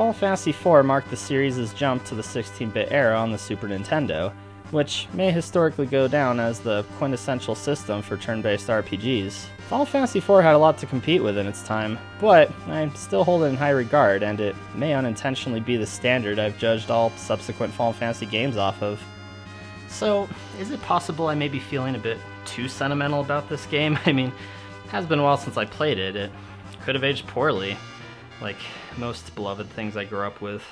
Final Fantasy IV marked the series' jump to the 16-bit era on the Super Nintendo, which may historically go down as the quintessential system for turn-based RPGs. Final Fantasy IV had a lot to compete with in its time, but I still hold it in high regard, and it may unintentionally be the standard I've judged all subsequent Final Fantasy games off of. So, is it possible I may be feeling a bit too sentimental about this game? I mean, it has been a while since I played it. It could have aged poorly, like most beloved things I grew up with.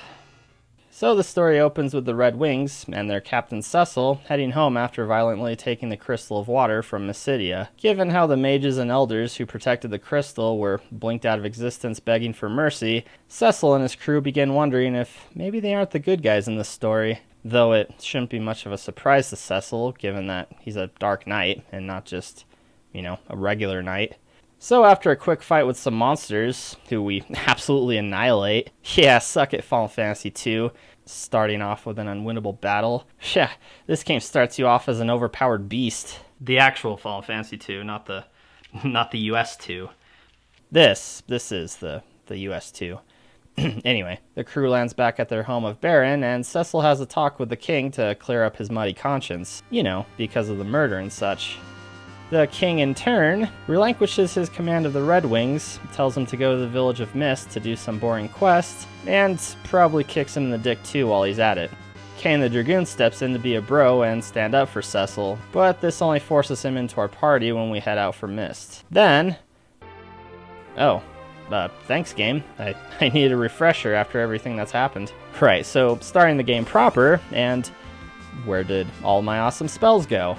So the story opens with the Red Wings and their captain Cecil heading home after violently taking the Crystal of Water from Mysidia. Given how the mages and elders who protected the crystal were blinked out of existence begging for mercy, Cecil and his crew begin wondering if maybe they aren't the good guys in this story. Though it shouldn't be much of a surprise to Cecil, given that he's a Dark Knight and not just, a regular knight. So after a quick fight with some monsters, who we absolutely annihilate, yeah, suck it Final Fantasy II, starting off with an unwinnable battle. Yeah, this game starts you off as an overpowered beast. The actual Final Fantasy II, not the US 2. This is the US 2. Anyway, the crew lands back at their home of Baron, and Cecil has a talk with the king to clear up his muddy conscience, because of the murder and such. The king, in turn, relinquishes his command of the Red Wings, tells him to go to the Village of Mist to do some boring quests, and probably kicks him in the dick too while he's at it. Kane the Dragoon steps in to be a bro and stand up for Cecil, but this only forces him into our party when we head out for Mist. Then... thanks game. I needed a refresher after everything that's happened. Right, so starting the game proper, and where did all my awesome spells go?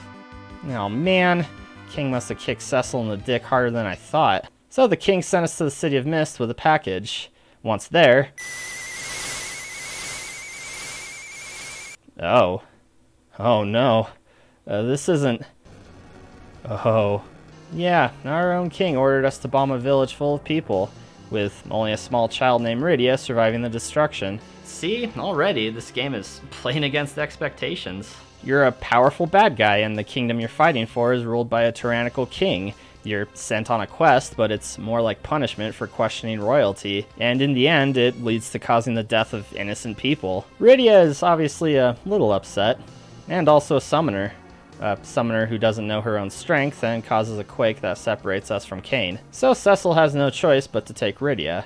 Oh man, King must have kicked Cecil in the dick harder than I thought. So the king sent us to the City of Mist with a package. Once there... Oh no. This isn't... Oh. Yeah, our own king ordered us to bomb a village full of people, with only a small child named Rydia surviving the destruction. See, already this game is playing against expectations. You're a powerful bad guy, and the kingdom you're fighting for is ruled by a tyrannical king. You're sent on a quest, but it's more like punishment for questioning royalty, and in the end, it leads to causing the death of innocent people. Rydia is obviously a little upset, and also a summoner. A summoner who doesn't know her own strength and causes a quake that separates us from Kane. So Cecil has no choice but to take Rydia.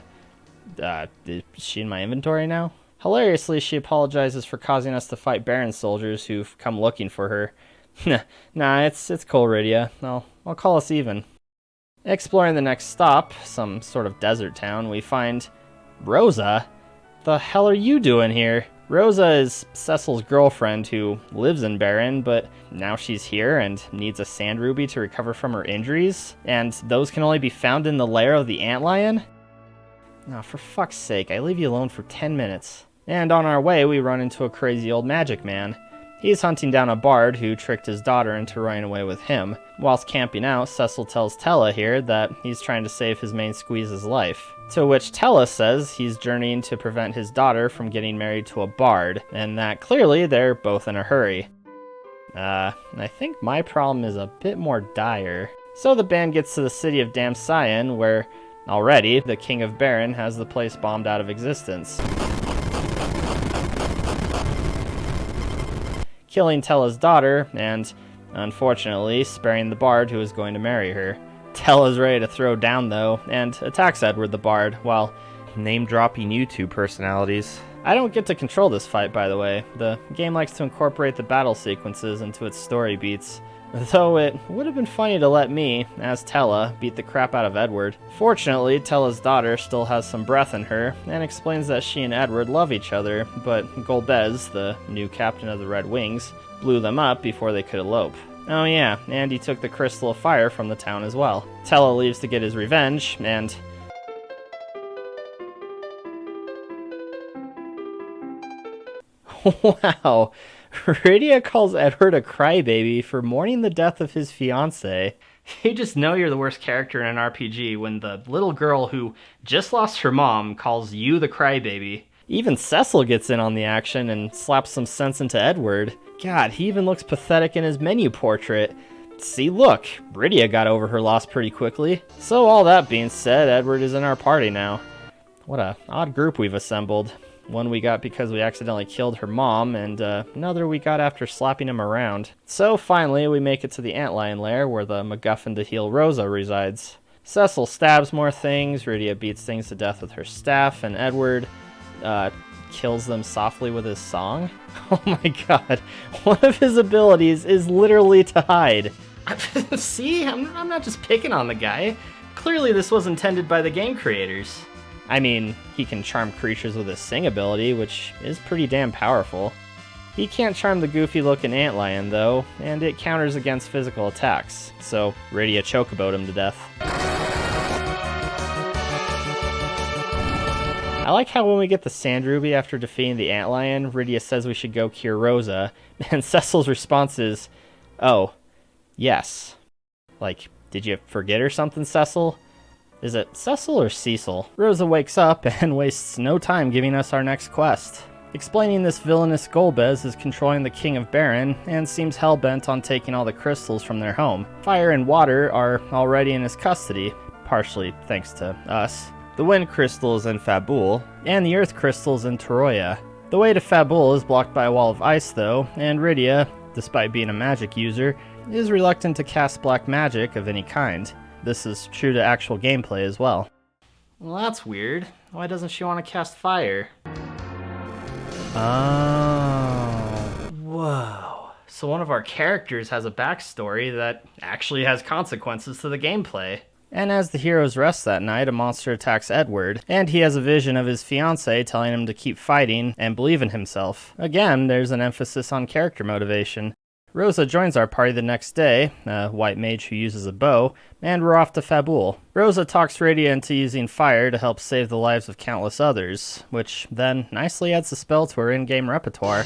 Is she in my inventory now? Hilariously, she apologizes for causing us to fight Baron soldiers who've come looking for her. Nah, it's cool, Rydia. I'll call us even. Exploring the next stop, some sort of desert town, we find... Rosa? The hell are you doing here? Rosa is Cecil's girlfriend who lives in Baron, but now she's here and needs a sand ruby to recover from her injuries, and those can only be found in the lair of the antlion? Oh, for fuck's sake, I leave you alone for 10 minutes. And on our way, we run into a crazy old magic man. He's hunting down a bard who tricked his daughter into running away with him. Whilst camping out, Cecil tells Tella here that he's trying to save his main squeeze's life. To which Tella says he's journeying to prevent his daughter from getting married to a bard, and that clearly they're both in a hurry. I think my problem is a bit more dire. So the band gets to the city of Damsayan, where already the king of Baron has the place bombed out of existence, killing Tella's daughter, and, unfortunately, sparing the bard who is going to marry her. Tella's ready to throw down, though, and attacks Edward the bard, while name-dropping YouTube personalities. I don't get to control this fight, by the way. The game likes to incorporate the battle sequences into its story beats, though it would have been funny to let me, as Tella, beat the crap out of Edward. Fortunately, Tella's daughter still has some breath in her, and explains that she and Edward love each other, but Golbez, the new captain of the Red Wings, blew them up before they could elope. Oh yeah, and he took the Crystal of Fire from the town as well. Tella leaves to get his revenge, and... Wow, Rydia calls Edward a crybaby for mourning the death of his fiancée. You just know you're the worst character in an RPG when the little girl who just lost her mom calls you the crybaby. Even Cecil gets in on the action and slaps some sense into Edward. God, he even looks pathetic in his menu portrait. See, look, Rydia got over her loss pretty quickly. So all that being said, Edward is in our party now. What a odd group we've assembled. One we got because we accidentally killed her mom, and another we got after slapping him around. So finally, we make it to the antlion lair where the MacGuffin to heal Rosa resides. Cecil stabs more things, Rydia beats things to death with her staff, and Edward kills them softly with his song. Oh my god, one of his abilities is literally to hide. See, I'm not just picking on the guy. Clearly this was intended by the game creators. I mean, he can charm creatures with his sing ability, which is pretty damn powerful. He can't charm the goofy-looking antlion, though, and it counters against physical attacks, so Rydia chocoboed him to death. I like how when we get the Sand Ruby after defeating the antlion, Rydia says we should go cure Rosa, and Cecil's response is, "Oh, yes." Like, did you forget or something, Cecil? Is it Cecil or Cecil? Rosa wakes up and wastes no time giving us our next quest. Explaining this villainous Golbez is controlling the King of Baron and seems hell-bent on taking all the crystals from their home. Fire and water are already in his custody, partially thanks to us. The wind crystal is in Fabul, and the earth crystal is in Toroya. The way to Fabul is blocked by a wall of ice though, and Rydia, despite being a magic user, is reluctant to cast black magic of any kind. This is true to actual gameplay as well. Well, that's weird. Why doesn't she want to cast fire? Oh. Whoa. So one of our characters has a backstory that actually has consequences to the gameplay. And as the heroes rest that night, a monster attacks Edward, and he has a vision of his fiancée telling him to keep fighting and believe in himself. Again, there's an emphasis on character motivation. Rosa joins our party the next day, a white mage who uses a bow, and we're off to Fabul. Rosa talks Rydia into using fire to help save the lives of countless others, which then nicely adds the spell to her in-game repertoire.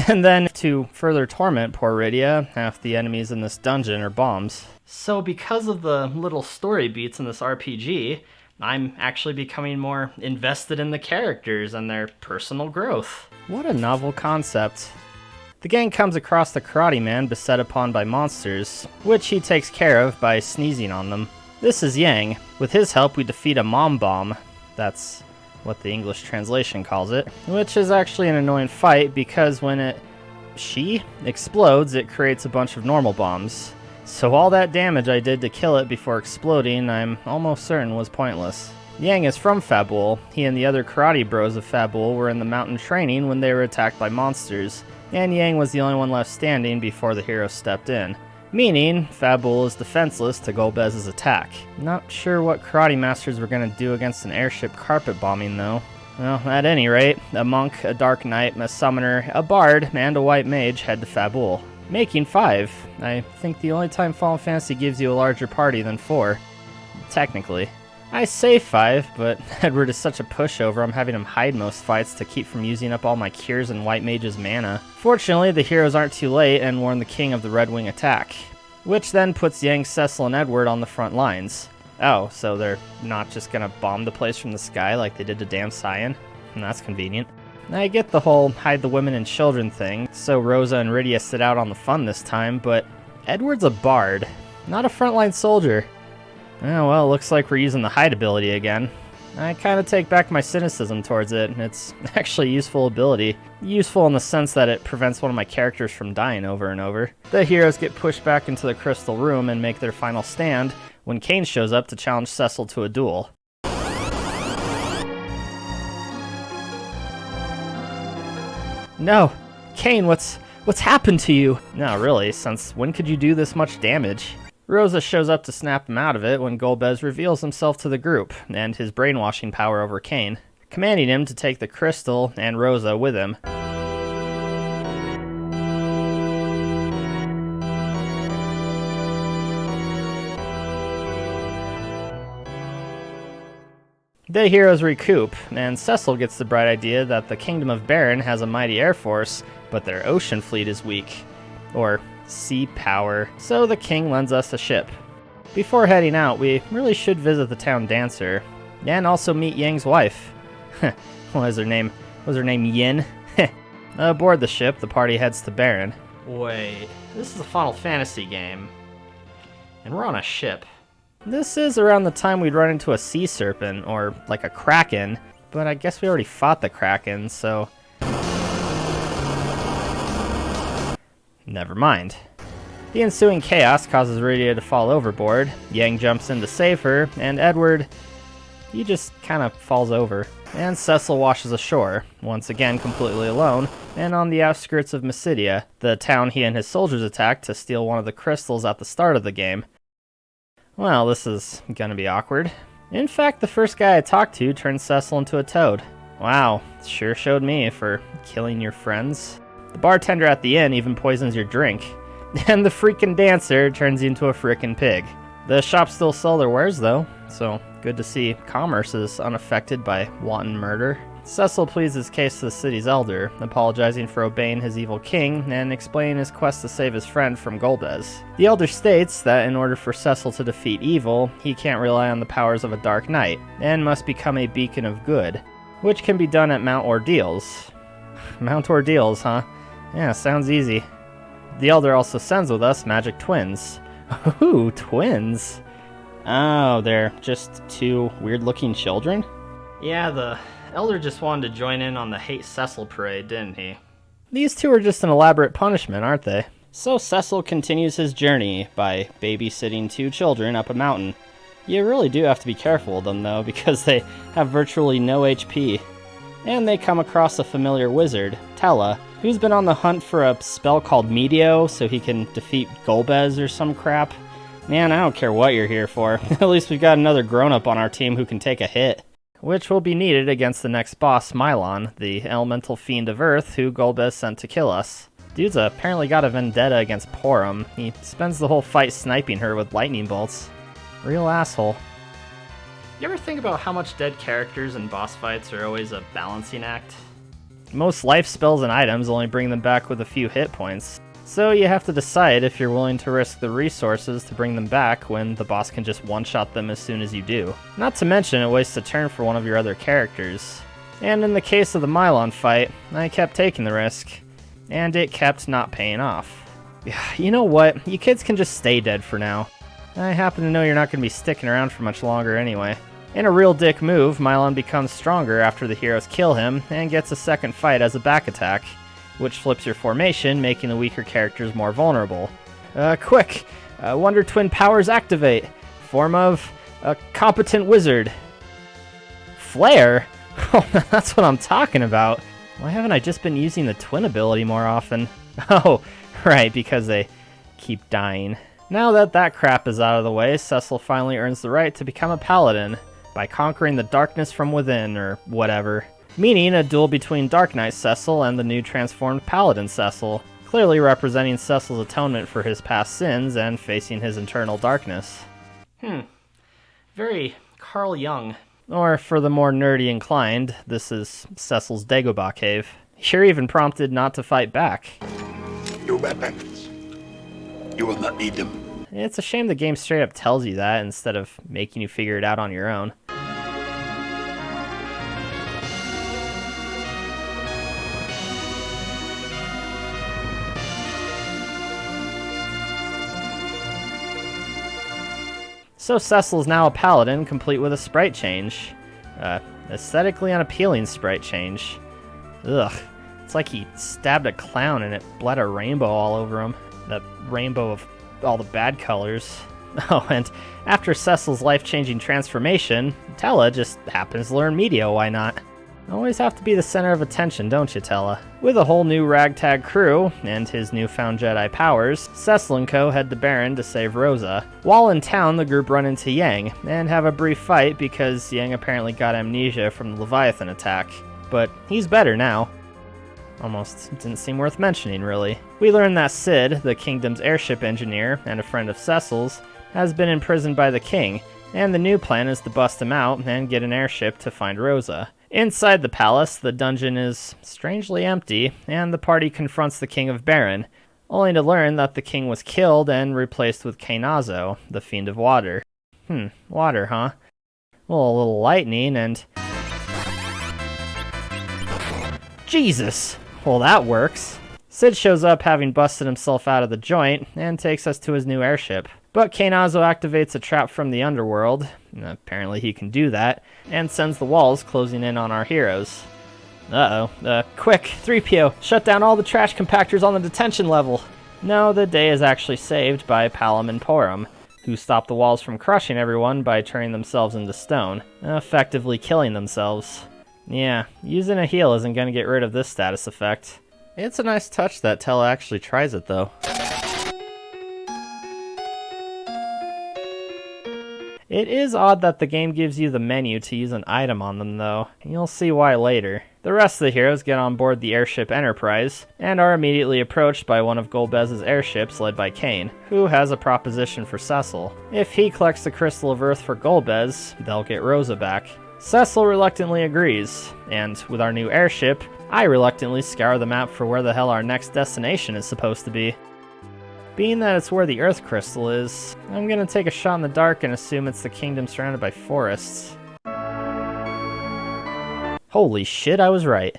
And then, to further torment poor Rydia, half the enemies in this dungeon are bombs. So because of the little story beats in this RPG, I'm actually becoming more invested in the characters and their personal growth. What a novel concept. The gang comes across the Karate Man beset upon by monsters, which he takes care of by sneezing on them. This is Yang. With his help, we defeat a mom bomb. That's what the English translation calls it, which is actually an annoying fight because when she explodes, it creates a bunch of normal bombs. So all that damage I did to kill it before exploding, I'm almost certain was pointless. Yang is from Fabul. He and the other karate bros of Fabul were in the mountain training when they were attacked by monsters, and Yang was the only one left standing before the heroes stepped in. Meaning, Fabul is defenseless to Golbez's attack. Not sure what karate masters were going to do against an airship carpet bombing though. Well, at any rate, a monk, a dark knight, a summoner, a bard, and a white mage head to Fabul. Making 5. I think the only time Final Fantasy gives you a larger party than 4. Technically. I say 5, but Edward is such a pushover I'm having him hide most fights to keep from using up all my cures and White Mage's mana. Fortunately, the heroes aren't too late and warn the king of the Red Wing attack, which then puts Yang, Cecil, and Edward on the front lines. Oh, so they're not just gonna bomb the place from the sky like they did to Damn Cyan? That's convenient. I get the whole hide the women and children thing, so Rosa and Rydia sit out on the fun this time, but Edward's a bard, not a frontline soldier. Oh well, looks like we're using the hide ability again. I kind of take back my cynicism towards it. It's actually a useful ability. Useful in the sense that it prevents one of my characters from dying over and over. The heroes get pushed back into the crystal room and make their final stand when Kain shows up to challenge Cecil to a duel. No! Kain, what's happened to you? No, really, since when could you do this much damage? Rosa shows up to snap him out of it when Golbez reveals himself to the group, and his brainwashing power over Kain, commanding him to take the crystal and Rosa with him. The heroes recoup, and Cecil gets the bright idea that the Kingdom of Baron has a mighty air force, but their ocean fleet is weak. Or sea power, so the king lends us a ship. Before heading out, we really should visit the town dancer, and also meet Yang's wife. What was her name? Was her name Yin? Aboard the ship, the party heads to Baron. Wait, this is a Final Fantasy game, and we're on a ship. This is around the time we'd run into a sea serpent, or like a kraken, but I guess we already fought the kraken, so... never mind. The ensuing chaos causes Rydia to fall overboard, Yang jumps in to save her, and Edward, he just kind of falls over. And Cecil washes ashore, once again completely alone, and on the outskirts of Mysidia, the town he and his soldiers attacked to steal one of the crystals at the start of the game. Well, this is gonna be awkward. In fact, the first guy I talked to turned Cecil into a toad. Wow, sure showed me for killing your friends. The bartender at the inn even poisons your drink. And the freaking dancer turns you into a frickin' pig. The shops still sell their wares though, so good to see commerce is unaffected by wanton murder. Cecil pleads his case to the city's elder, apologizing for obeying his evil king and explaining his quest to save his friend from Golbez. The elder states that in order for Cecil to defeat evil, he can't rely on the powers of a dark knight, and must become a beacon of good, which can be done at Mount Ordeals. Mount Ordeals, huh? Yeah, sounds easy. The elder also sends with us magic twins. Ooh, twins. Oh, they're just two weird-looking children? Yeah, the elder just wanted to join in on the Hate Cecil parade, didn't he? These two are just an elaborate punishment, aren't they? So Cecil continues his journey by babysitting two children up a mountain. You really do have to be careful with them, though, because they have virtually no HP. And they come across a familiar wizard, Tella, who's been on the hunt for a spell called Medio so he can defeat Golbez or some crap. Man, I don't care what you're here for. At least we've got another grown-up on our team who can take a hit. Which will be needed against the next boss, Mylon, the elemental fiend of Earth who Golbez sent to kill us. Dude's apparently got a vendetta against Porum. He spends the whole fight sniping her with lightning bolts. Real asshole. You ever think about how much dead characters in boss fights are always a balancing act? Most life spells and items only bring them back with a few hit points, so you have to decide if you're willing to risk the resources to bring them back when the boss can just one-shot them as soon as you do. Not to mention it wastes a turn for one of your other characters. And in the case of the Mylon fight, I kept taking the risk, and it kept not paying off. You know what, you kids can just stay dead for now. I happen to know you're not going to be sticking around for much longer anyway. In a real dick move, Mylon becomes stronger after the heroes kill him, and gets a second fight as a back attack, which flips your formation, making the weaker characters more vulnerable. Quick! Wonder Twin powers activate! Form of a competent wizard. Flare? Oh, that's what I'm talking about! Why haven't I just been using the twin ability more often? Oh, right, because they keep dying. Now that that crap is out of the way, Cecil finally earns the right to become a paladin, by conquering the darkness from within, or whatever. Meaning a duel between Dark Knight Cecil and the new transformed Paladin Cecil, clearly representing Cecil's atonement for his past sins and facing his internal darkness. Very Carl Jung. Or, for the more nerdy inclined, this is Cecil's Dagobah cave. You're even prompted not to fight back. Your weapons. You will not need them. It's a shame the game straight up tells you that instead of making you figure it out on your own. So Cecil is now a paladin, complete with a sprite change. Aesthetically unappealing sprite change. Ugh. It's like he stabbed a clown and it bled a rainbow all over him. That rainbow of all the bad colors. Oh, and after Cecil's life-changing transformation, Tella just happens to learn Medio, why not? Always have to be the center of attention, don't you, Tella? With a whole new ragtag crew, and his newfound Jedi powers, Cecil and co. head to Baron to save Rosa. While in town, the group run into Yang, and have a brief fight because Yang apparently got amnesia from the Leviathan attack. But he's better now. Almost didn't seem worth mentioning, really. We learn that Sid, the kingdom's airship engineer, and a friend of Cecil's, has been imprisoned by the king, and the new plan is to bust him out and get an airship to find Rosa. Inside the palace, the dungeon is strangely empty, and the party confronts the king of Baron, only to learn that the king was killed and replaced with Kainazo, the fiend of water. Water, huh? Well, a little lightning and... Jesus! Well, that works. Sid shows up having busted himself out of the joint, and takes us to his new airship. But Cain also activates a trap from the underworld, apparently he can do that, and sends the walls closing in on our heroes. Quick, 3PO, shut down all the trash compactors on the detention level! No, the day is actually saved by Palom and Porum, who stop the walls from crushing everyone by turning themselves into stone, effectively killing themselves. Yeah, using a heal isn't going to get rid of this status effect. It's a nice touch that Tella actually tries it, though. It is odd that the game gives you the menu to use an item on them, though. You'll see why later. The rest of the heroes get on board the airship Enterprise, and are immediately approached by one of Golbez's airships led by Cain, who has a proposition for Cecil. If he collects the Crystal of Earth for Golbez, they'll get Rosa back. Cecil reluctantly agrees, and with our new airship, I reluctantly scour the map for where the hell our next destination is supposed to be. Being that it's where the Earth Crystal is, I'm gonna take a shot in the dark and assume it's the kingdom surrounded by forests. Holy shit, I was right.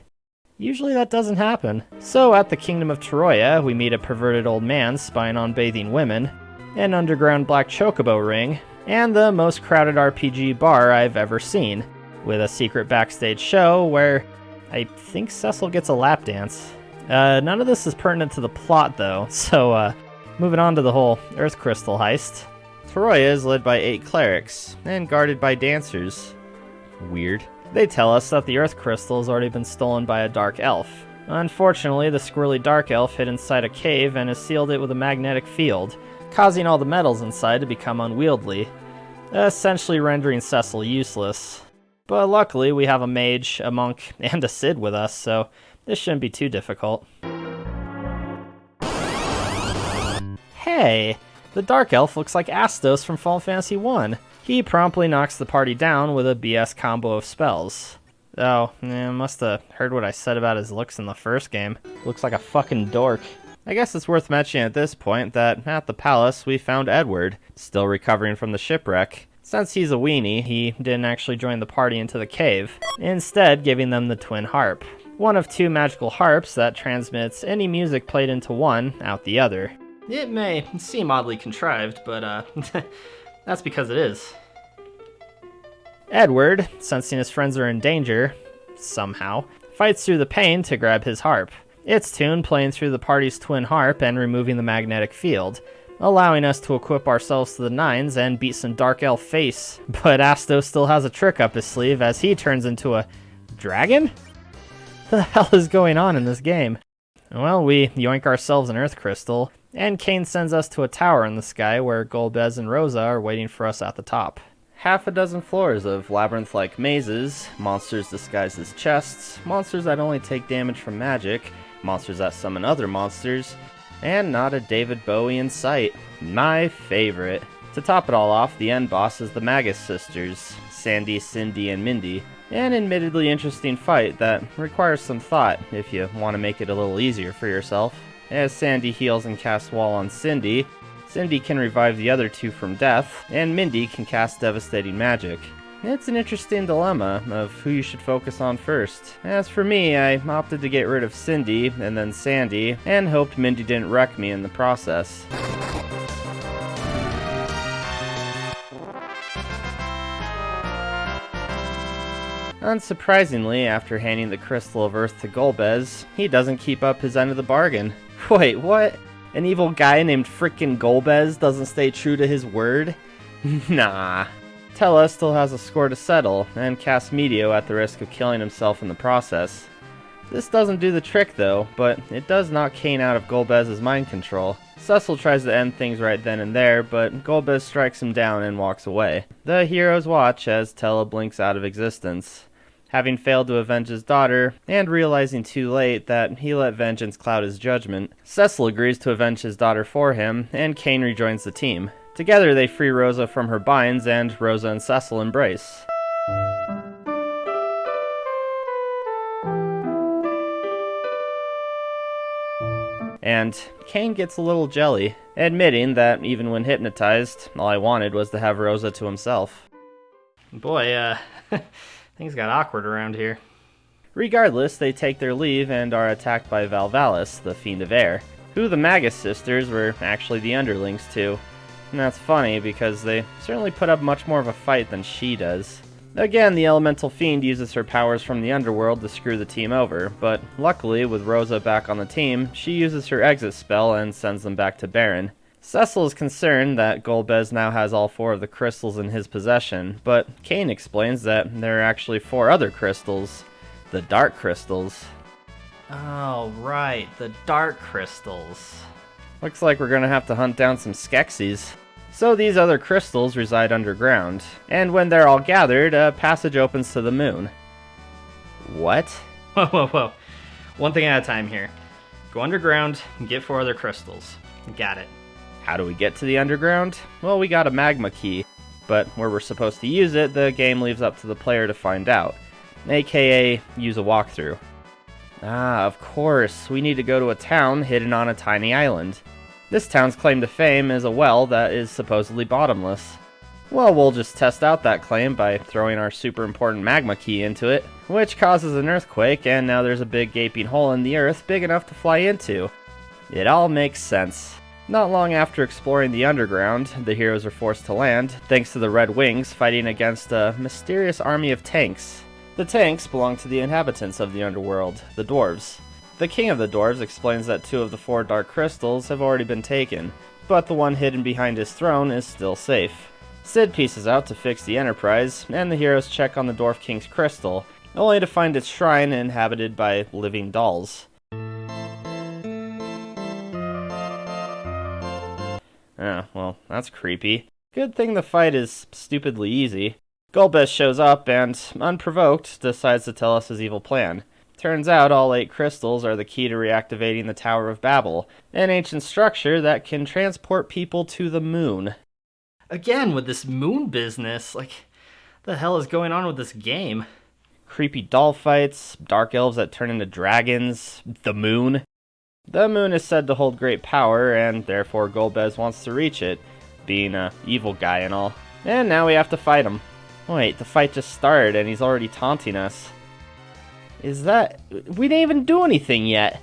Usually that doesn't happen. So at the Kingdom of Troya, we meet a perverted old man spying on bathing women, an underground black chocobo ring, and the most crowded RPG bar I've ever seen, with a secret backstage show where I think Cecil gets a lap dance. None of this is pertinent to the plot though, so moving on to the whole Earth Crystal heist. Troya is led by 8 clerics, and guarded by dancers. Weird. They tell us that the Earth Crystal has already been stolen by a dark elf. Unfortunately, the squirrely dark elf hid inside a cave and has sealed it with a magnetic field, causing all the metals inside to become unwieldy, essentially rendering Cecil useless. But luckily, we have a mage, a monk, and a Cid with us, so this shouldn't be too difficult. Hey, the Dark Elf looks like Astos from Final Fantasy 1. He promptly knocks the party down with a BS combo of spells. Oh, must have heard what I said about his looks in the first game. Looks like a fucking dork. I guess it's worth mentioning at this point that at the palace we found Edward, still recovering from the shipwreck. Since he's a weenie, he didn't actually join the party into the cave, instead giving them the twin harp. One of 2 magical harps that transmits any music played into one out the other. It may seem oddly contrived, but that's because it is. Edward, sensing his friends are in danger, somehow, fights through the pain to grab his harp. Its tune playing through the party's twin harp and removing the magnetic field, allowing us to equip ourselves to the nines and beat some dark elf face. But Astos still has a trick up his sleeve as he turns into a dragon? What the hell is going on in this game? Well, we yoink ourselves an Earth Crystal, and Cain sends us to a tower in the sky where Golbez and Rosa are waiting for us at the top. Half a dozen floors of labyrinth-like mazes, monsters disguised as chests, monsters that only take damage from magic, monsters that summon other monsters, and not a David Bowie in sight. My favorite. To top it all off, the end boss is the Magus sisters, Sandy, Cindy, and Mindy. An admittedly interesting fight that requires some thought if you want to make it a little easier for yourself. As Sandy heals and casts Wall on Cindy, Cindy can revive the other 2 from death, and Mindy can cast devastating magic. It's an interesting dilemma of who you should focus on first. As for me, I opted to get rid of Cindy and then Sandy, and hoped Mindy didn't wreck me in the process. Unsurprisingly, after handing the Crystal of Earth to Golbez, he doesn't keep up his end of the bargain. Wait, what? An evil guy named frickin' Golbez doesn't stay true to his word? Nah. Tella still has a score to settle, and casts Medio at the risk of killing himself in the process. This doesn't do the trick though, but it does knock Cain out of Golbez's mind control. Cecil tries to end things right then and there, but Golbez strikes him down and walks away. The heroes watch as Tella blinks out of existence. Having failed to avenge his daughter, and realizing too late that he let vengeance cloud his judgment, Cecil agrees to avenge his daughter for him, and Cain rejoins the team. Together they free Rosa from her binds, and Rosa and Cecil embrace. And Cain gets a little jelly, admitting that even when hypnotized, all I wanted was to have Rosa to himself. Boy, things got awkward around here. Regardless, they take their leave and are attacked by Valvalis, the Fiend of Air, who the Magus sisters were actually the underlings to. And that's funny, because they certainly put up much more of a fight than she does. Again, the Elemental Fiend uses her powers from the underworld to screw the team over, but luckily, with Rosa back on the team, she uses her exit spell and sends them back to Baron. Cecil is concerned that Golbez now has all 4 of the crystals in his possession, but Kane explains that there are actually 4 other crystals. The Dark Crystals. Oh, right, the Dark Crystals. Looks like we're gonna have to hunt down some Skeksis. So these other crystals reside underground, and when they're all gathered, a passage opens to the moon. What? Whoa, whoa, whoa. One thing at a time here. Go underground and get 4 other crystals. Got it. How do we get to the underground? Well, we got a magma key, but where we're supposed to use it, the game leaves up to the player to find out, aka use a walkthrough. Ah, of course, we need to go to a town hidden on a tiny island. This town's claim to fame is a well that is supposedly bottomless. Well, we'll just test out that claim by throwing our super important magma key into it, which causes an earthquake, and now there's a big gaping hole in the earth big enough to fly into. It all makes sense. Not long after exploring the underground, the heroes are forced to land, thanks to the Red Wings fighting against a mysterious army of tanks. The tanks belong to the inhabitants of the underworld, the dwarves. The king of the dwarves explains that 2 of the 4 dark crystals have already been taken, but the one hidden behind his throne is still safe. Sid pieces out to fix the Enterprise, and the heroes check on the Dwarf King's crystal, only to find its shrine inhabited by living dolls. Well, that's creepy. Good thing the fight is stupidly easy. Golbez shows up and, unprovoked, decides to tell us his evil plan. Turns out all 8 crystals are the key to reactivating the Tower of Babel, an ancient structure that can transport people to the moon. Again, with this moon business, like, the hell is going on with this game? Creepy doll fights, dark elves that turn into dragons, the moon. The moon is said to hold great power, and therefore Golbez wants to reach it, being an evil guy and all. And now we have to fight him. Wait, the fight just started and he's already taunting us. Is that... We didn't even do anything yet!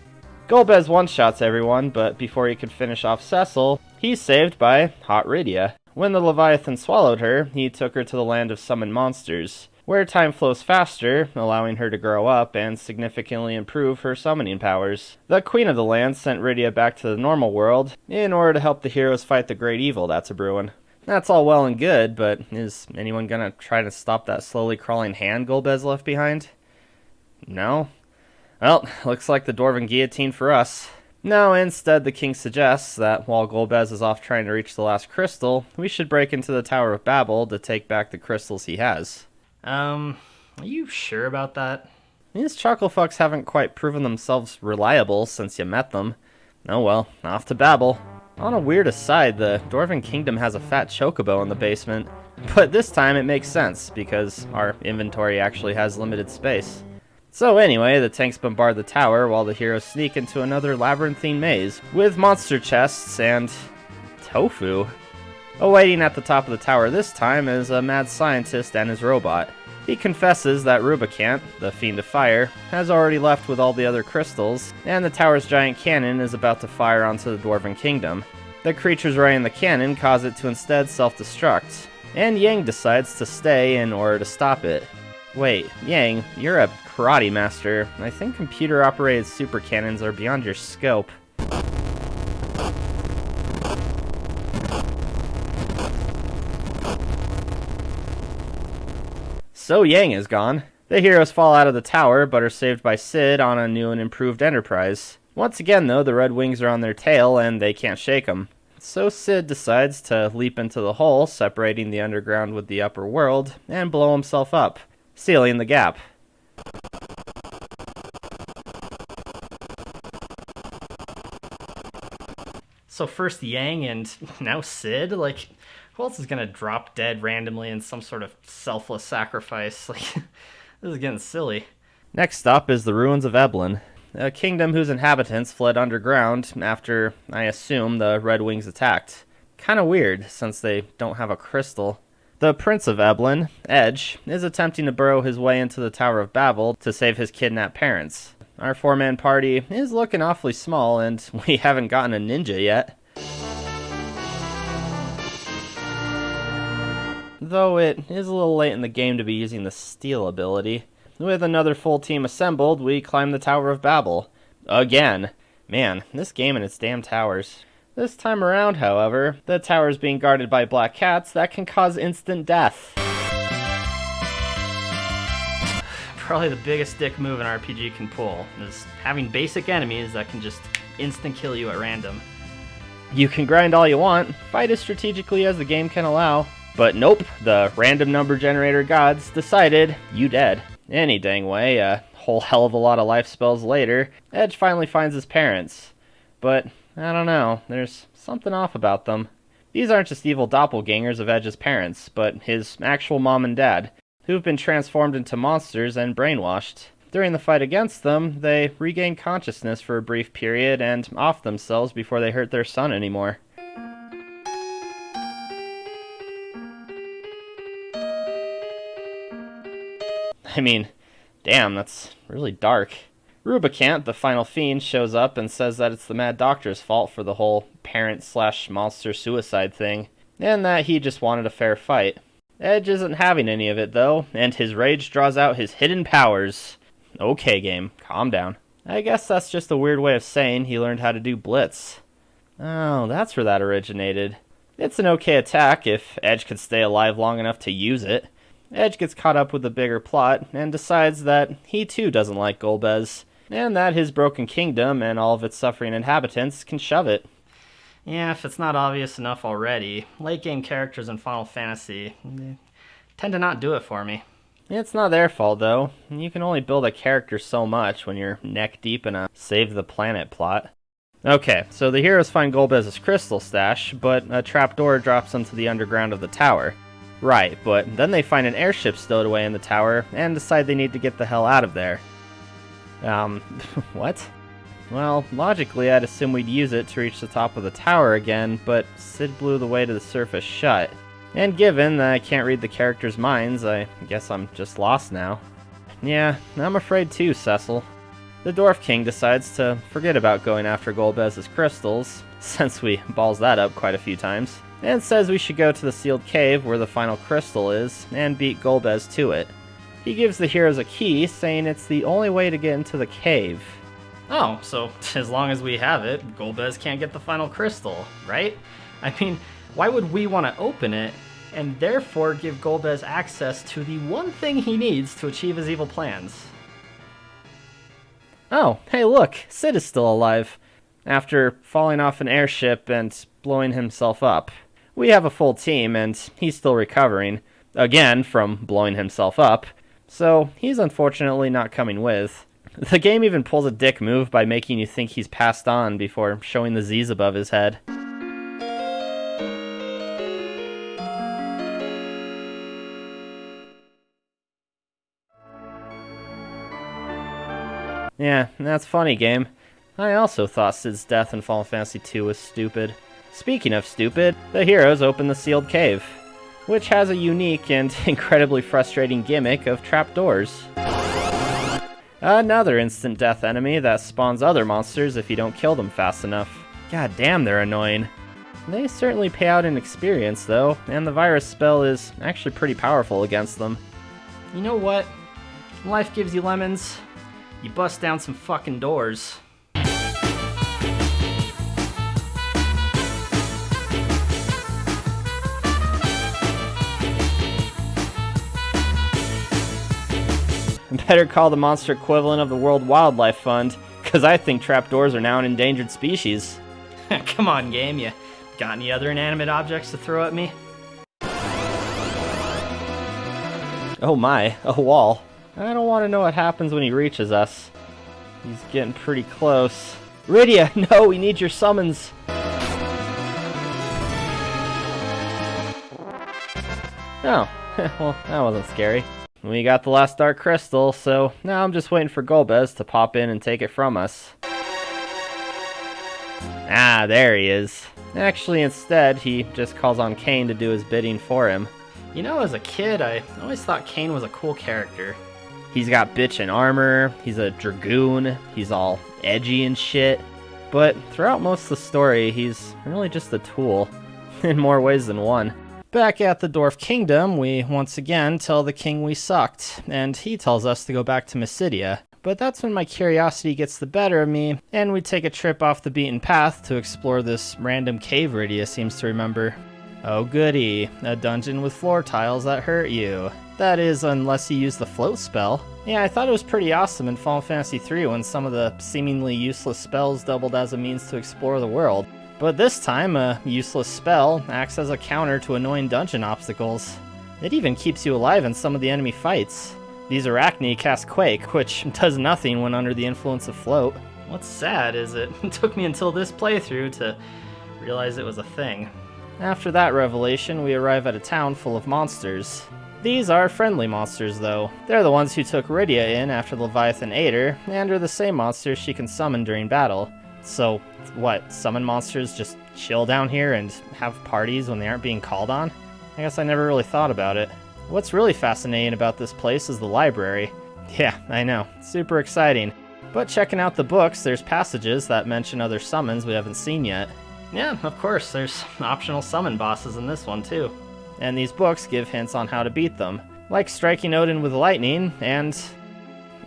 Golbez one-shots everyone, but before he could finish off Cecil, he's saved by Hot Rydia. When the Leviathan swallowed her, he took her to the land of summoned monsters, where time flows faster, allowing her to grow up and significantly improve her summoning powers. The Queen of the Land sent Rydia back to the normal world in order to help the heroes fight the great evil that's a-brewin'. That's all well and good, but is anyone gonna try to stop that slowly crawling hand Golbez left behind? No? Well, looks like the Dwarven guillotine for us. No, instead the king suggests that while Golbez is off trying to reach the last crystal, we should break into the Tower of Babel to take back the crystals he has. Are you sure about that? These chucklefucks haven't quite proven themselves reliable since you met them. Oh well, off to Babel. On a weird aside, the Dwarven Kingdom has a fat chocobo in the basement. But this time it makes sense, because our inventory actually has limited space. So anyway, the tanks bombard the tower while the heroes sneak into another labyrinthine maze, with monster chests and... tofu. Awaiting at the top of the tower this time is a mad scientist and his robot. He confesses that Rubicant, the Fiend of Fire, has already left with all the other crystals, and the tower's giant cannon is about to fire onto the Dwarven Kingdom. The creatures running the cannon cause it to instead self-destruct, and Yang decides to stay in order to stop it. Wait, Yang, you're a karate master. I think computer-operated super cannons are beyond your scope. So Yang is gone. The heroes fall out of the tower, but are saved by Sid on a new and improved Enterprise. Once again, though, the Red Wings are on their tail, and they can't shake them. So Sid decides to leap into the hole, separating the underground with the upper world, and blow himself up, sealing the gap. So first Yang and now Sid? Like, who else is gonna drop dead randomly in some sort of selfless sacrifice? Like, this is getting silly. Next up is the ruins of Eblin, a kingdom whose inhabitants fled underground after, I assume, the Red Wings attacked. Kinda weird, since they don't have a crystal. The Prince of Eblin, Edge, is attempting to burrow his way into the Tower of Babel to save his kidnapped parents. Our 4-man party is looking awfully small, and we haven't gotten a ninja yet. though it is a little late in the game to be using the steal ability. With another full team assembled, we climb the Tower of Babel. Again. Man, this game and its damn towers. This time around, however, the tower is being guarded by black cats that can cause instant death. Probably the biggest dick move an RPG can pull is having basic enemies that can just instant kill you at random. You can grind all you want, fight as strategically as the game can allow, but nope, the random number generator gods decided you dead. Any dang way, a whole hell of a lot of life spells later, Edge finally finds his parents. But, I don't know, there's something off about them. These aren't just evil doppelgangers of Edge's parents, but his actual mom and dad, who've been transformed into monsters and brainwashed. During the fight against them, they regain consciousness for a brief period and off themselves before they hurt their son anymore. I mean, damn, that's really dark. Rubicant, the final fiend, shows up and says that it's the Mad Doctor's fault for the whole parent/monster suicide thing, and that he just wanted a fair fight. Edge isn't having any of it, though, and his rage draws out his hidden powers. Okay, game, calm down. I guess that's just a weird way of saying he learned how to do Blitz. Oh, that's where that originated. It's an okay attack if Edge could stay alive long enough to use it. Edge gets caught up with the bigger plot and decides that he too doesn't like Golbez, and that his broken kingdom and all of its suffering inhabitants can shove it. Yeah, if it's not obvious enough already, late game characters in Final Fantasy tend to not do it for me. It's not their fault, though. You can only build a character so much when you're neck deep in a save the planet plot. Okay, so the heroes find Golbez's crystal stash, but a trapdoor drops them to the underground of the tower. Right, but then they find an airship stowed away in the tower and decide they need to get the hell out of there. What? Well, logically I'd assume we'd use it to reach the top of the tower again, but Sid blew the way to the surface shut. And given that I can't read the characters' minds, I guess I'm just lost now. Yeah, I'm afraid too, Cecil. The Dwarf King decides to forget about going after Golbez's crystals, since we balls that up quite a few times, and says we should go to the sealed cave where the final crystal is, and beat Golbez to it. He gives the heroes a key, saying it's the only way to get into the cave. Oh, so as long as we have it, Golbez can't get the final crystal, right? I mean, why would we want to open it, and therefore give Golbez access to the one thing he needs to achieve his evil plans? Oh, hey look, Sid is still alive, after falling off an airship and blowing himself up. We have a full team, and he's still recovering, again from blowing himself up, so he's unfortunately not coming with. The game even pulls a dick move by making you think he's passed on before showing the Z's above his head. Yeah, that's funny, game. I also thought Sid's death in Final Fantasy II was stupid. Speaking of stupid, the heroes open the sealed cave, which has a unique and incredibly frustrating gimmick of trapdoors. Another instant death enemy that spawns other monsters if you don't kill them fast enough. God damn, they're annoying. They certainly pay out in experience, though, and the virus spell is actually pretty powerful against them. You know what? When life gives you lemons, you bust down some fucking doors. Better call the monster equivalent of the World Wildlife Fund, because I think trapdoors are now an endangered species. Come on, game, you got any other inanimate objects to throw at me? Oh my, a wall. I don't want to know what happens when he reaches us. He's getting pretty close. Rydia, no, we need your summons. Oh, well, that wasn't scary. We got the last Dark Crystal, so now I'm just waiting for Golbez to pop in and take it from us. Ah, there he is. Actually, instead, he just calls on Kain to do his bidding for him. You know, as a kid, I always thought Kain was a cool character. He's got bitchin' armor, he's a dragoon, he's all edgy and shit. But throughout most of the story, he's really just a tool, in more ways than one. Back at the Dwarf Kingdom, we once again tell the king we sucked, and he tells us to go back to Mysidia. But that's when my curiosity gets the better of me, and we take a trip off the beaten path to explore this random cave Rydia seems to remember. Oh goody, a dungeon with floor tiles that hurt you. That is, unless you use the float spell. Yeah, I thought it was pretty awesome in Final Fantasy III when some of the seemingly useless spells doubled as a means to explore the world. But this time, a useless spell acts as a counter to annoying dungeon obstacles. It even keeps you alive in some of the enemy fights. These Arachne cast Quake, which does nothing when under the influence of float. What's sad is it took me until this playthrough to realize it was a thing. After that revelation, we arrive at a town full of monsters. These are friendly monsters, though. They're the ones who took Rydia in after Leviathan ate her, and are the same monsters she can summon during battle. So, what, summon monsters just chill down here and have parties when they aren't being called on? I guess I never really thought about it. What's really fascinating about this place is the library. Yeah, I know, super exciting. But checking out the books, there's passages that mention other summons we haven't seen yet. Yeah, of course, there's optional summon bosses in this one too. And these books give hints on how to beat them, like striking Odin with lightning, and...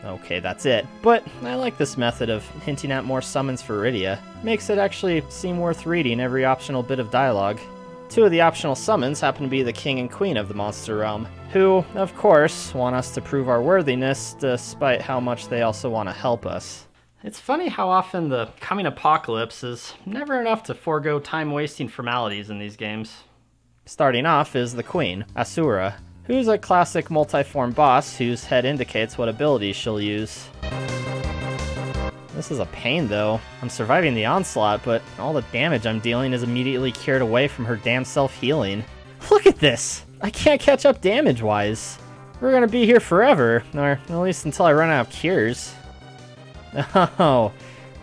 okay, that's it. But I like this method of hinting at more summons for Rydia. Makes it actually seem worth reading every optional bit of dialogue. Two of the optional summons happen to be the king and queen of the monster realm, who, of course, want us to prove our worthiness, despite how much they also want to help us. It's funny how often the coming apocalypse is never enough to forego time-wasting formalities in these games. Starting off is the queen, Asura, who's a classic multi-form boss whose head indicates what abilities she'll use. This is a pain though. I'm surviving the onslaught, but all the damage I'm dealing is immediately cured away from her damn self-healing. Look at this! I can't catch up damage-wise. We're gonna be here forever, or at least until I run out of cures. Oh,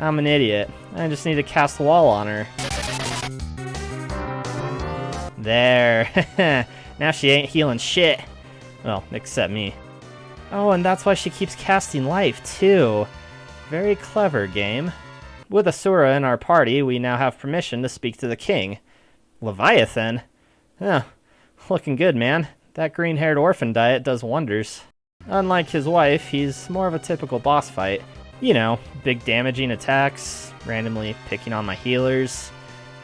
I'm an idiot. I just need to cast Wall on her. There. Now she ain't healing shit. Well, except me. Oh, and that's why she keeps casting life, too. Very clever, game. With Asura in our party, we now have permission to speak to the king. Leviathan? Huh. Looking good, man. That green-haired orphan diet does wonders. Unlike his wife, he's more of a typical boss fight. You know, big damaging attacks, randomly picking on my healers.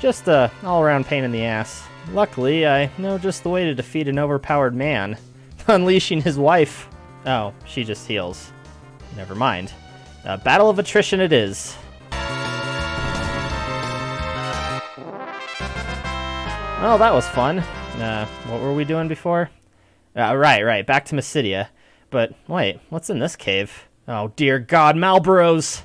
Just a all-around pain in the ass. Luckily, I know just the way to defeat an overpowered man. Unleashing his wife. Oh, she just heals. Never mind. A battle of attrition it is. Well, that was fun. What were we doing before? Right, back to Mysidia. But wait, what's in this cave? Oh dear God, Malboros!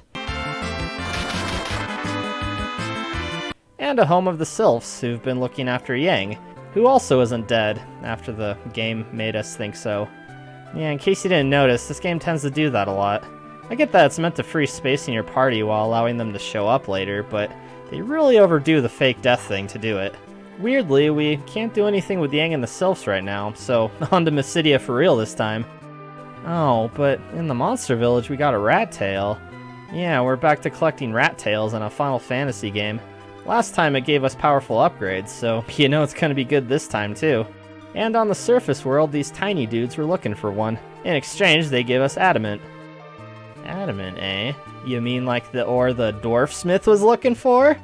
And a home of the Sylphs, who've been looking after Yang, who also isn't dead, after the game made us think so. Yeah, in case you didn't notice, this game tends to do that a lot. I get that it's meant to free space in your party while allowing them to show up later, but they really overdo the fake death thing to do it. Weirdly, we can't do anything with Yang and the Sylphs right now, so on to Mysidia for real this time. Oh, but in the Monster Village we got a rat tail. Yeah, we're back to collecting rat tails in a Final Fantasy game. Last time it gave us powerful upgrades, so you know it's gonna be good this time too. And on the surface world, these tiny dudes were looking for one. In exchange, they give us adamant. Adamant, eh? You mean like the ore the dwarf smith was looking for?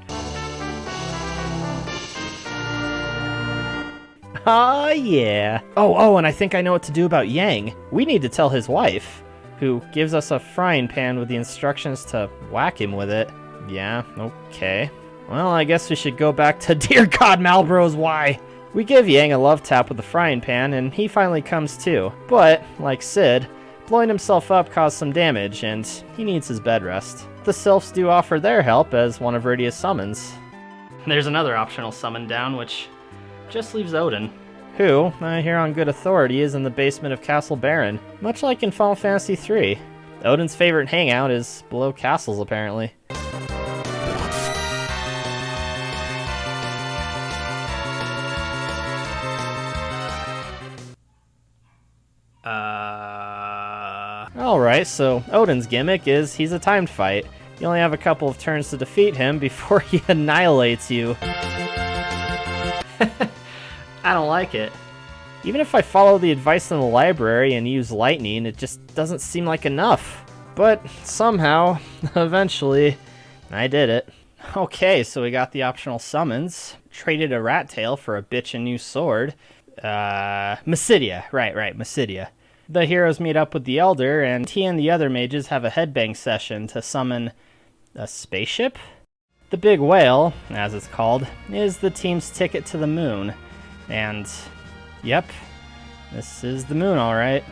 Ah, yeah. Oh, and I think I know what to do about Yang. We need to tell his wife, who gives us a frying pan with the instructions to whack him with it. Yeah, okay. Well, I guess we should go back to Dear God, Malbros, why? We give Yang a love tap with the frying pan, and he finally comes to. But, like Sid, blowing himself up caused some damage, and he needs his bed rest. The Sylphs do offer their help as one of Rydia's summons. There's another optional summon down, which just leaves Odin. Who, I hear on good authority, is in the basement of Castle Baron, much like in Final Fantasy III. Odin's favorite hangout is below castles, apparently. Alright, so Odin's gimmick is he's a timed fight. You only have a couple of turns to defeat him before he annihilates you. I don't like it. Even if I follow the advice in the library and use lightning, it just doesn't seem like enough. But somehow, eventually, I did it. Okay, so we got the optional summons. Traded a rat tail for a bitchin' new sword. Mysidia. Right, Mysidia. The heroes meet up with the Elder, and he and the other mages have a headbang session to summon a spaceship? The Big Whale, as it's called, is the team's ticket to the moon. And, yep, this is the moon, alright.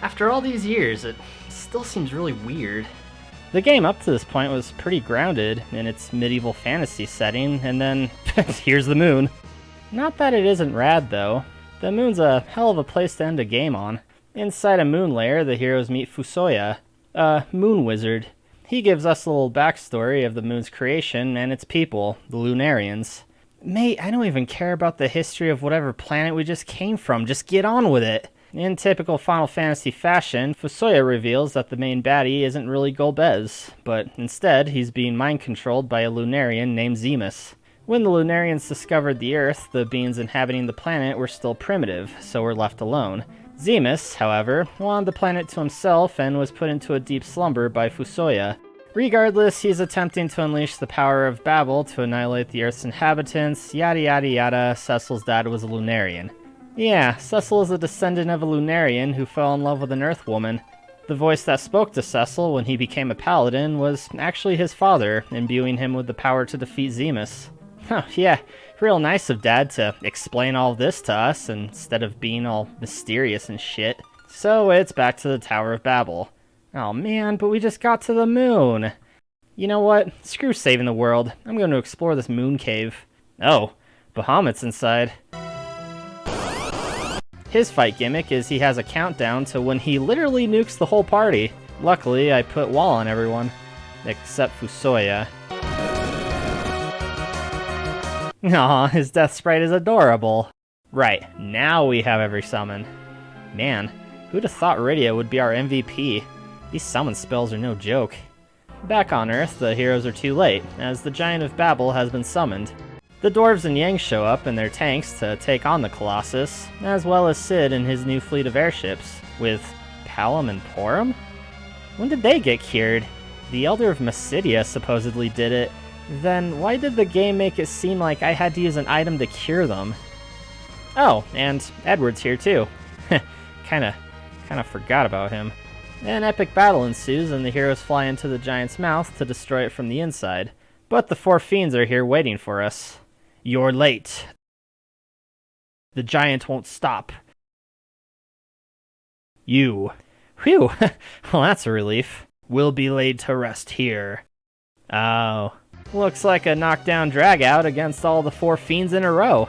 After all these years, it still seems really weird. The game up to this point was pretty grounded in its medieval fantasy setting, and then here's the moon. Not that it isn't rad, though. The moon's a hell of a place to end a game on. Inside a moon lair, the heroes meet Fusoya, a moon wizard. He gives us a little backstory of the moon's creation and its people, the Lunarians. Mate, I don't even care about the history of whatever planet we just came from. Just get on with it. In typical Final Fantasy fashion, Fusoya reveals that the main baddie isn't really Golbez, but instead he's being mind-controlled by a Lunarian named Zemus. When the Lunarians discovered the Earth, the beings inhabiting the planet were still primitive, so were left alone. Zemus, however, wanted the planet to himself and was put into a deep slumber by Fusoya. Regardless, he's attempting to unleash the power of Babel to annihilate the Earth's inhabitants, yada yada yada. Cecil's dad was a Lunarian. Yeah, Cecil is a descendant of a Lunarian who fell in love with an Earth woman. The voice that spoke to Cecil when he became a paladin was actually his father, imbuing him with the power to defeat Zemus. Huh, yeah, real nice of Dad to explain all this to us instead of being all mysterious and shit. So it's back to the Tower of Babel. Oh man, but we just got to the moon! You know what? Screw saving the world. I'm going to explore this moon cave. Oh, Bahamut's inside. His fight gimmick is he has a countdown to when he literally nukes the whole party. Luckily, I put wall on everyone. Except Fusoya. Aw, his death sprite is adorable. Right, now we have every summon. Man, who'd have thought Rydia would be our MVP? These summon spells are no joke. Back on Earth, the heroes are too late, as the Giant of Babel has been summoned. The dwarves and Yang show up in their tanks to take on the Colossus, as well as Sid and his new fleet of airships, with Palom and Porum? When did they get cured? The Elder of Mysidia supposedly did it. Then why did the game make it seem like I had to use an item to cure them? Oh, and Edward's here too. Kinda forgot about him. An epic battle ensues and the heroes fly into the giant's mouth to destroy it from the inside. But the four fiends are here waiting for us. You're late. The giant won't stop. You. Phew, well that's a relief. We'll be laid to rest here. Oh. Looks like a knockdown drag-out against all the four fiends in a row.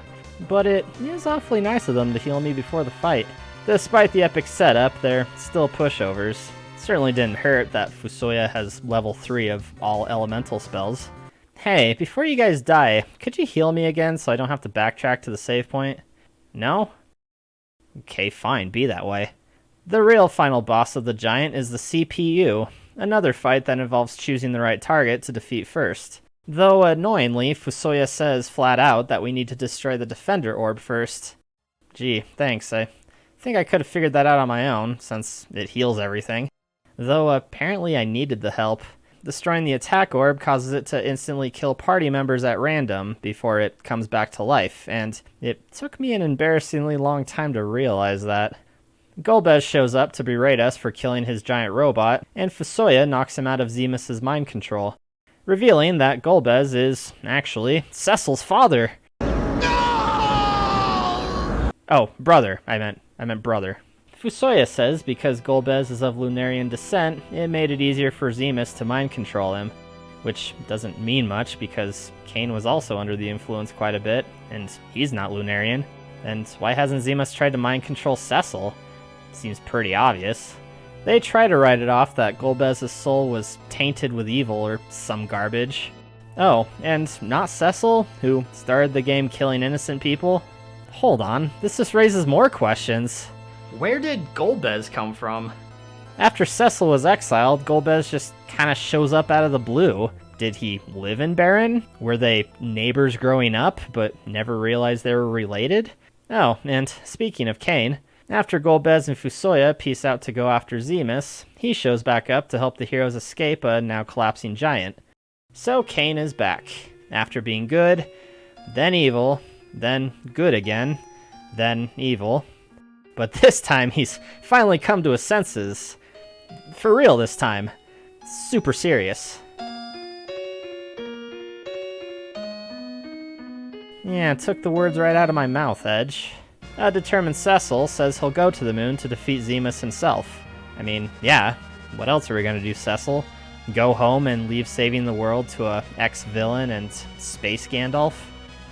But it is awfully nice of them to heal me before the fight. Despite the epic setup, they're still pushovers. Certainly didn't hurt that Fusoya has level 3 of all elemental spells. Hey, before you guys die, could you heal me again so I don't have to backtrack to the save point? No? Okay, fine, be that way. The real final boss of the giant is the CPU, another fight that involves choosing the right target to defeat first. Though annoyingly, Fusoya says flat out that we need to destroy the Defender Orb first. Gee, thanks, I think I could have figured that out on my own, since it heals everything. Though apparently I needed the help. Destroying the attack orb causes it to instantly kill party members at random before it comes back to life, and it took me an embarrassingly long time to realize that. Golbez shows up to berate us for killing his giant robot, and Fusoya knocks him out of Zemus's mind control, revealing that Golbez is, actually, Cecil's father. No! Oh, brother, I meant brother. Fusoya says because Golbez is of Lunarian descent, it made it easier for Zemus to mind control him, which doesn't mean much because Kain was also under the influence quite a bit, and he's not Lunarian. And why hasn't Zemus tried to mind control Cecil? Seems pretty obvious. They try to write it off that Golbez's soul was tainted with evil or some garbage. Oh, and not Cecil, who started the game killing innocent people? Hold on, this just raises more questions. Where did Golbez come from? After Cecil was exiled, Golbez just kinda shows up out of the blue. Did he live in Baron? Were they neighbors growing up, but never realized they were related? Oh, and speaking of Kane, after Golbez and Fusoya peace out to go after Zemus, he shows back up to help the heroes escape a now collapsing giant. So Kane is back, after being good, then evil, then good again, then evil. But this time he's finally come to his senses. For real this time. Super serious. Yeah, took the words right out of my mouth, Edge. A determined Cecil says he'll go to the moon to defeat Zemus himself. I mean, yeah, what else are we gonna do, Cecil? Go home and leave saving the world to a ex-villain and space Gandalf?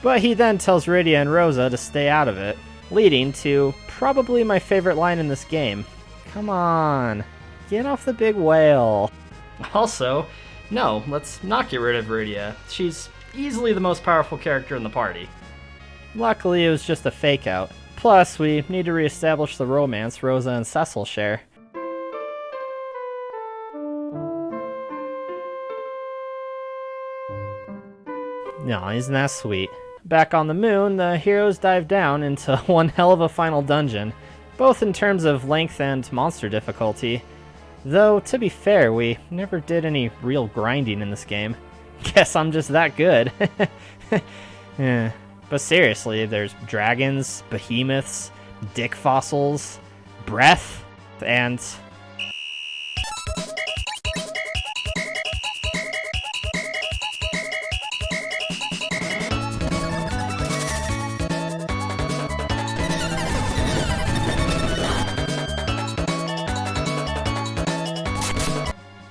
But he then tells Rydia and Rosa to stay out of it, leading to probably my favorite line in this game. Come on, get off the big whale. Also, no, let's not get rid of Rydia. She's easily the most powerful character in the party. Luckily, it was just a fake out. Plus, we need to reestablish the romance Rosa and Cecil share. No, isn't that sweet? Back on the moon, the heroes dive down into one hell of a final dungeon, both in terms of length and monster difficulty. Though, to be fair, we never did any real grinding in this game. Guess I'm just that good. Yeah. But seriously, there's dragons, behemoths, dick fossils, breath, and...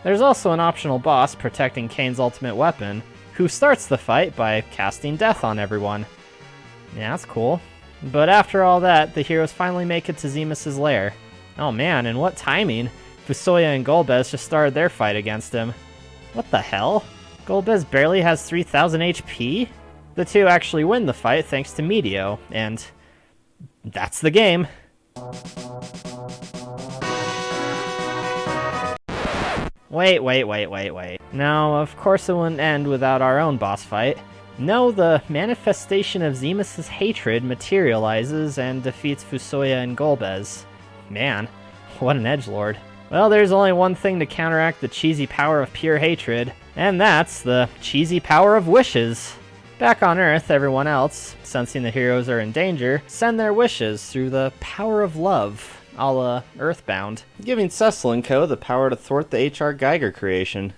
There's also an optional boss protecting Kane's ultimate weapon, who starts the fight by casting death on everyone. Yeah, that's cool. But after all that, the heroes finally make it to Zemus' lair. Oh man, and what timing! Fusoya and Golbez just started their fight against him. What the hell? Golbez barely has 3000 HP? The two actually win the fight thanks to Medio, and that's the game. Wait. No, of course it wouldn't end without our own boss fight. No, the manifestation of Zemus' hatred materializes and defeats Fusoya and Golbez. Man, what an edgelord. Well, there's only one thing to counteract the cheesy power of pure hatred, and that's the cheesy power of wishes. Back on Earth, everyone else, sensing the heroes are in danger, send their wishes through the power of love, a la Earthbound, giving Cecil and Co. the power to thwart the H.R. Geiger creation.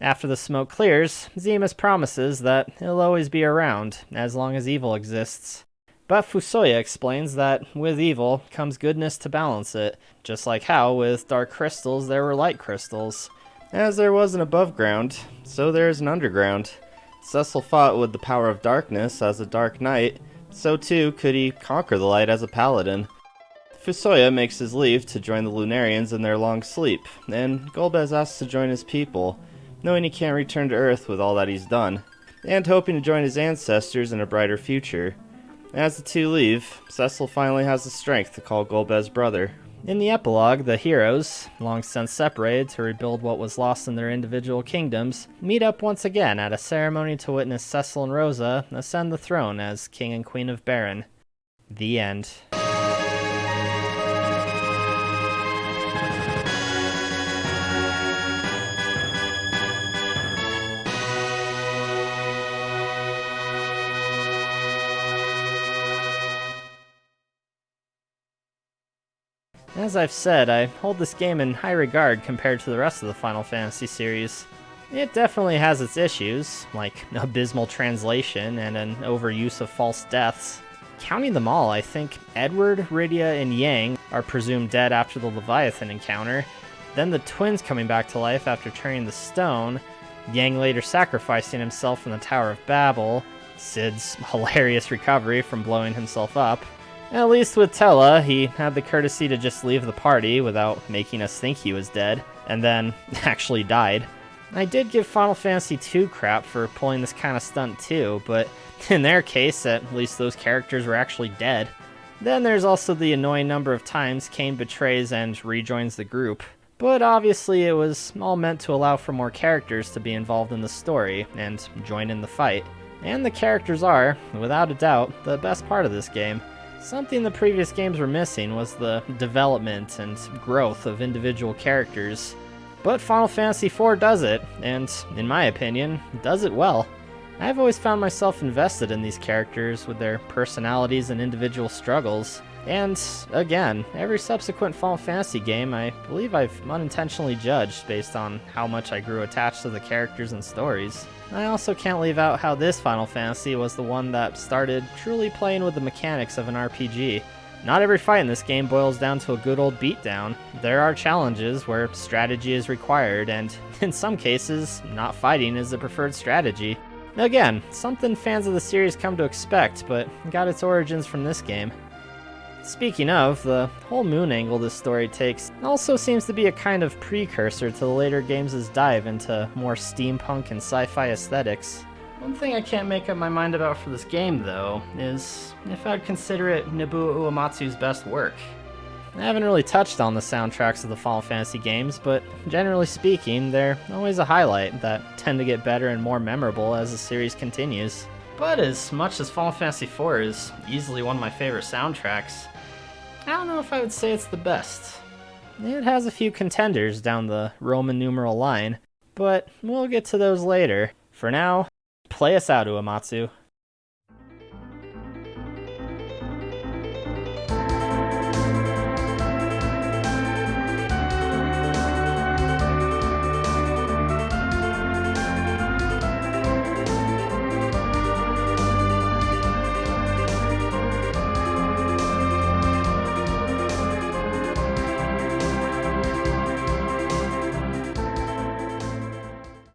After the smoke clears, Zemus promises that he'll always be around, as long as evil exists. But Fusoya explains that with evil comes goodness to balance it, just like how with dark crystals there were light crystals. As there was an above ground, so there is an underground. Cecil fought with the power of darkness as a dark knight, so too could he conquer the light as a paladin. Fusoya makes his leave to join the Lunarians in their long sleep, and Golbez asks to join his people, knowing he can't return to Earth with all that he's done, and hoping to join his ancestors in a brighter future. As the two leave, Cecil finally has the strength to call Golbez brother. In the epilogue, the heroes, long since separated to rebuild what was lost in their individual kingdoms, meet up once again at a ceremony to witness Cecil and Rosa ascend the throne as King and Queen of Baron. The end. As I've said, I hold this game in high regard compared to the rest of the Final Fantasy series. It definitely has its issues, like abysmal translation and an overuse of false deaths. Counting them all, I think Edward, Rydia, and Yang are presumed dead after the Leviathan encounter, then the twins coming back to life after turning the stone, Yang later sacrificing himself in the Tower of Babel, Cid's hilarious recovery from blowing himself up, At least with Tella, he had the courtesy to just leave the party without making us think he was dead, and then actually died. I did give Final Fantasy II crap for pulling this kind of stunt too, but in their case, at least those characters were actually dead. Then there's also the annoying number of times Kain betrays and rejoins the group. But obviously it was all meant to allow for more characters to be involved in the story and join in the fight. And the characters are, without a doubt, the best part of this game. Something the previous games were missing was the development and growth of individual characters. But Final Fantasy IV does it, and, in my opinion, does it well. I've always found myself invested in these characters with their personalities and individual struggles. And, again, every subsequent Final Fantasy game I believe I've unintentionally judged based on how much I grew attached to the characters and stories. I also can't leave out how this Final Fantasy was the one that started truly playing with the mechanics of an RPG. Not every fight in this game boils down to a good old beatdown. There are challenges where strategy is required, and in some cases, not fighting is the preferred strategy. Again, something fans of the series come to expect, but got its origins from this game. Speaking of, the whole moon angle this story takes also seems to be a kind of precursor to the later games' dive into more steampunk and sci-fi aesthetics. One thing I can't make up my mind about for this game, though, is if I'd consider it Nobuo Uematsu's best work. I haven't really touched on the soundtracks of the Final Fantasy games, but generally speaking, they're always a highlight that tend to get better and more memorable as the series continues. But as much as Final Fantasy IV is easily one of my favorite soundtracks, I don't know if I would say it's the best. It has a few contenders down the Roman numeral line, but we'll get to those later. For now, play us out, Uematsu.